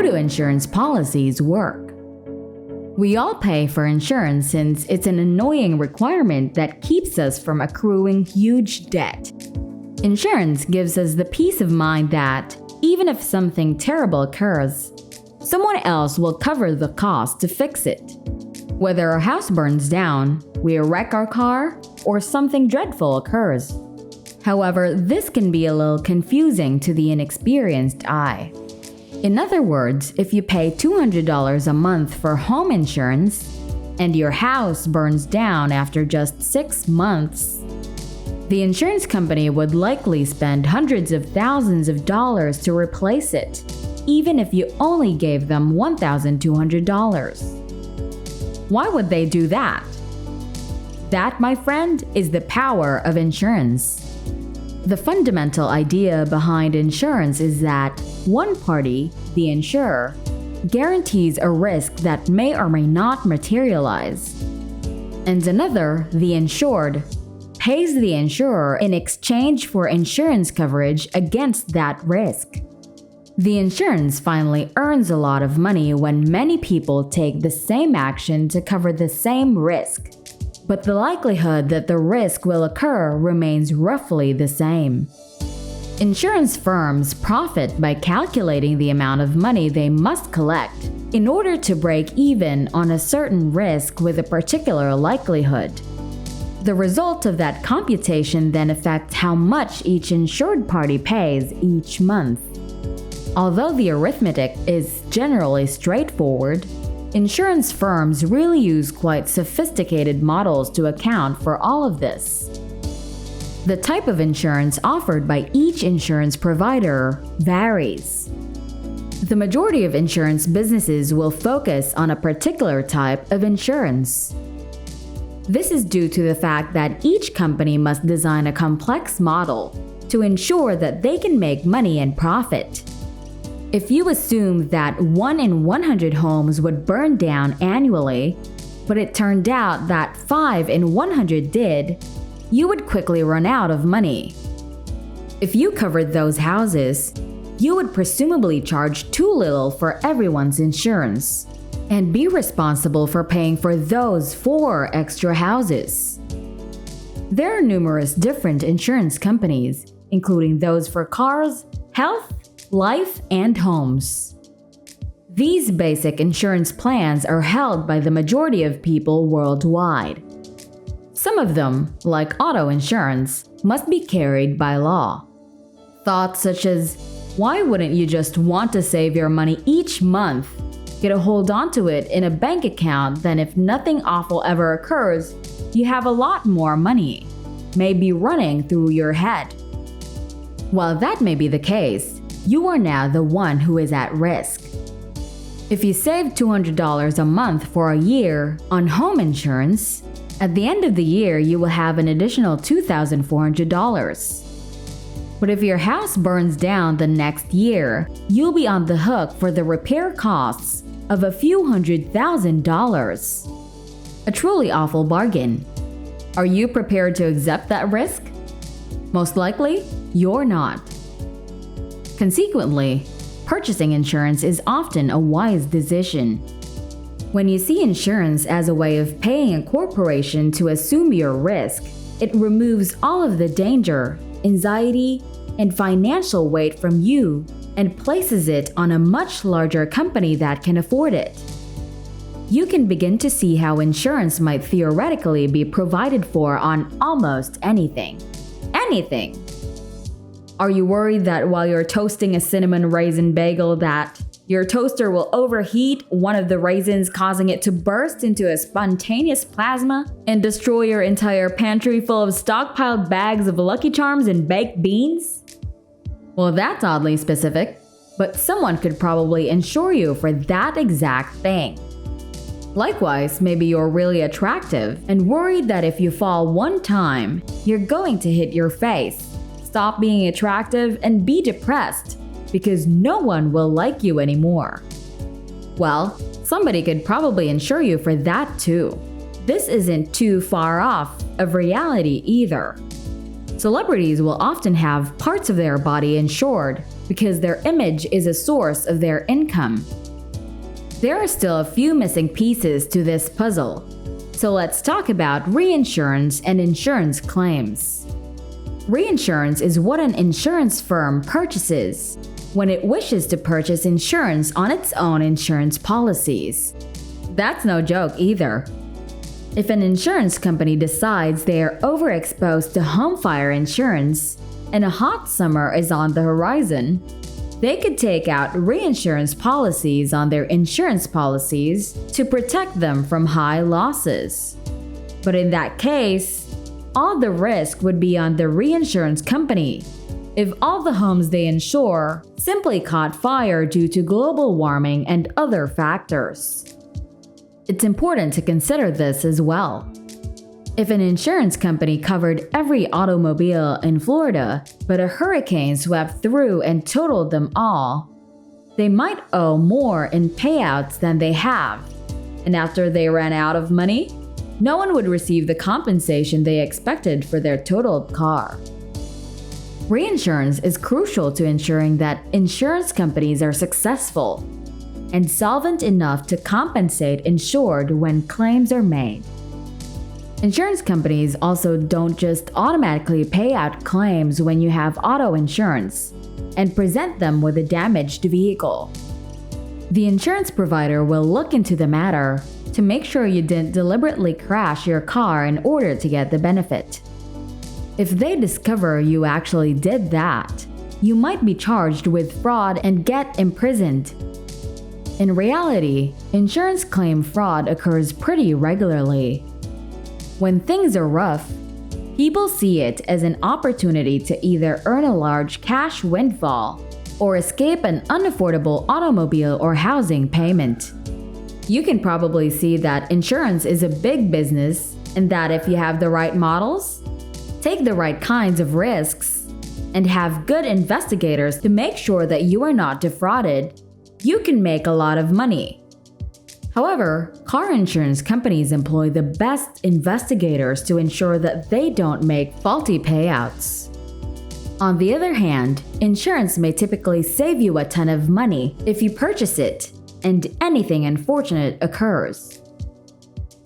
How do insurance policies work? We all pay for insurance since it's an annoying requirement that keeps us from accruing huge debt. Insurance gives us the peace of mind that, even if something terrible occurs, someone else will cover the cost to fix it. Whether our house burns down, we wreck our car, or something dreadful occurs. However, this can be a little confusing to the inexperienced eye. In other words, if you pay $200 a month for home insurance and your house burns down after just 6 months, the insurance company would likely spend hundreds of thousands of dollars to replace it, even if you only gave them $1,200. Why would they do that? That, my friend, is the power of insurance. The fundamental idea behind insurance is that one party, the insurer, guarantees a risk that may or may not materialize, and another, the insured, pays the insurer in exchange for insurance coverage against that risk. The insurance finally earns a lot of money when many people take the same action to cover the same risk, but the likelihood that the risk will occur remains roughly the same. Insurance firms profit by calculating the amount of money they must collect in order to break even on a certain risk with a particular likelihood. The result of that computation then affects how much each insured party pays each month. Although the arithmetic is generally straightforward, insurance firms really use quite sophisticated models to account for all of this. The type of insurance offered by each insurance provider varies. The majority of insurance businesses will focus on a particular type of insurance. This is due to the fact that each company must design a complex model to ensure that they can make money and profit. If you assume that 1 in 100 homes would burn down annually, but it turned out that 5 in 100 did, you would quickly run out of money. If you covered those houses, you would presumably charge too little for everyone's insurance and be responsible for paying for those 4 extra houses. There are numerous different insurance companies, including those for cars, health, life, and homes. These basic insurance plans are held by the majority of people worldwide. Some of them, like auto insurance, must be carried by law. Thoughts such as, why wouldn't you just want to save your money each month, get a hold onto it in a bank account, then if nothing awful ever occurs, you have a lot more money, may be running through your head. While that may be the case, you are now the one who is at risk. If you save $200 a month for a year on home insurance, at the end of the year you will have an additional $2,400. But if your house burns down the next year, you'll be on the hook for the repair costs of a few $100,000. A truly awful bargain. Are you prepared to accept that risk? Most likely, you're not. Consequently, purchasing insurance is often a wise decision. When you see insurance as a way of paying a corporation to assume your risk, it removes all of the danger, anxiety, and financial weight from you and places it on a much larger company that can afford it. You can begin to see how insurance might theoretically be provided for on almost anything. Anything! Are you worried that while you're toasting a cinnamon raisin bagel that your toaster will overheat one of the raisins, causing it to burst into a spontaneous plasma and destroy your entire pantry full of stockpiled bags of Lucky Charms and baked beans? Well, that's oddly specific, but someone could probably insure you for that exact thing. Likewise, maybe you're really attractive and worried that if you fall one time, you're going to hit your face, stop being attractive, and be depressed because no one will like you anymore. Well, somebody could probably insure you for that too. This isn't too far off of reality either. Celebrities will often have parts of their body insured because their image is a source of their income. There are still a few missing pieces to this puzzle, so let's talk about reinsurance and insurance claims. Reinsurance is what an insurance firm purchases when it wishes to purchase insurance on its own insurance policies. That's no joke either. If an insurance company decides they are overexposed to home fire insurance and a hot summer is on the horizon, they could take out reinsurance policies on their insurance policies to protect them from high losses. But in that case, all the risk would be on the reinsurance company if all the homes they insure simply caught fire due to global warming and other factors. It's important to consider this as well. If an insurance company covered every automobile in Florida, but a hurricane swept through and totaled them all, they might owe more in payouts than they have. And after they ran out of money, no one would receive the compensation they expected for their totaled car. Reinsurance is crucial to ensuring that insurance companies are successful and solvent enough to compensate insured when claims are made. Insurance companies also don't just automatically pay out claims when you have auto insurance and present them with a damaged vehicle. The insurance provider will look into the matter to make sure you didn't deliberately crash your car in order to get the benefit. If they discover you actually did that, you might be charged with fraud and get imprisoned. In reality, insurance claim fraud occurs pretty regularly. When things are rough, people see it as an opportunity to either earn a large cash windfall or escape an unaffordable automobile or housing payment. You can probably see that insurance is a big business and that if you have the right models, take the right kinds of risks, and have good investigators to make sure that you are not defrauded, you can make a lot of money. However, car insurance companies employ the best investigators to ensure that they don't make faulty payouts. On the other hand, insurance may typically save you a ton of money if you purchase it, and anything unfortunate occurs.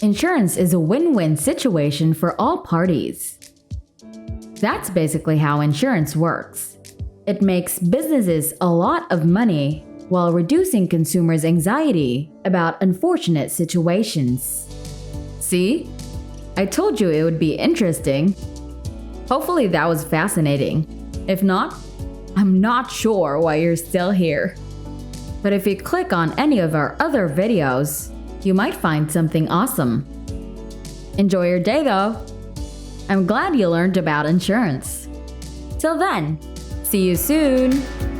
Insurance is a win-win situation for all parties. That's basically how insurance works. It makes businesses a lot of money while reducing consumers' anxiety about unfortunate situations. See? I told you it would be interesting. Hopefully that was fascinating. If not, I'm not sure why you're still here. But if you click on any of our other videos, you might find something awesome. Enjoy your day though. I'm glad you learned about insurance. Till then, see you soon!